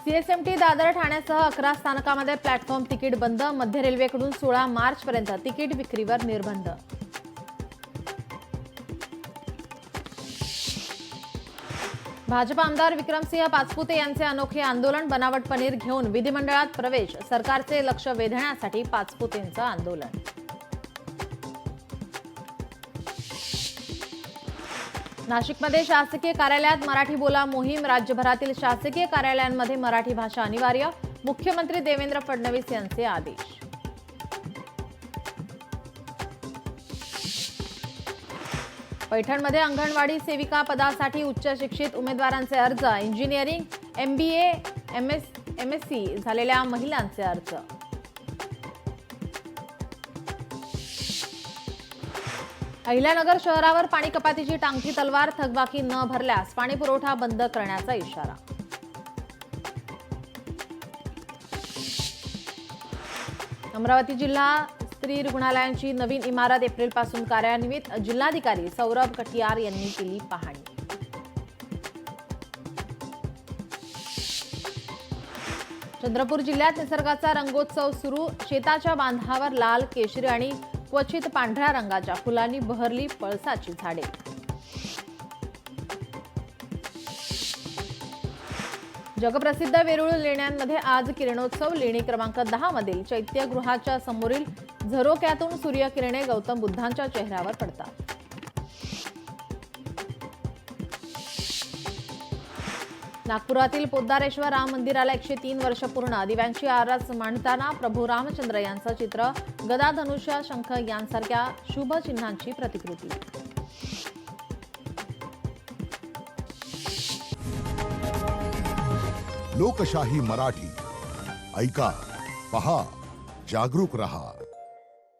CSMT Dadar ठाण्यासह 11 स्थानकामध्ये platform ticket बंद. मध्य रेल्वेकडून 16 मार्चपर्यंत तिकीट विक्रीवर निर्बंध. भाजप आमदार विक्रमसिंह पाचपुते यांचे अनोखे आंदोलन. बनावट पनीर घेऊन विधिमंडळात प्रवेश. सरकारचे लक्ष वेधण्यासाठी पाचपुतेंचं आंदोलन. नाशिकमध्ये शासकीय कार्यालयात मराठी बोला मोहीम. राज्यभरातील शासकीय कार्यालयांमध्ये मराठी भाषा अनिवार्य. मुख्यमंत्री देवेंद्र फडणवीस यांचे आदेश. पैठणमध्ये अंगणवाडी सेविका पदासाठी उच्च शिक्षित उमेदवारांचे अर्ज. इंजिनिअरिंग, MBA, MSc झालेल्या महिलांचे अर्ज. अहिल्यानगर शहरावर पाणी कपातीची टांगती तलवार. थकबाकी न भरल्यास पाणी पुरवठा बंद करण्याचा इशारा. अमरावती जिल्हा स्त्री रुग्णालयांची नवीन इमारत एप्रिलपासून कार्यान्वित. जिल्हाधिकारी सौरभ कटियार यांनी केली पाहणी. चंद्रपूर जिल्ह्यात निसर्गाचा रंगोत्सव सुरू. शेताच्या बांधावर लाल, केशरी आणि क्वचित पांढऱ्या रंगाच्या फुलांनी बहरली पळसाची झाडे. जगप्रसिद्ध वेरूळ लेण्यांमध्ये आज किरणोत्सव. लेणी क्रमांक 10 मधील चैत्यगृहाच्या समोरील झरोक्यातून सूर्यकिरणे गौतम बुद्धांच्या चेहऱ्यावर पडतात. नागपुरातील पोद्दारेश्वर राम मंदिराला 103 वर्ष पूर्ण. दिव्यांची आरास मांडताना प्रभू रामचंद्र यांचं चित्र. गदा, धनुष्य, शंख यांसारख्या शुभ चिन्हांची प्रतिकृती. लोकशाही मराठी ऐका, पहा, जागरूक रहा.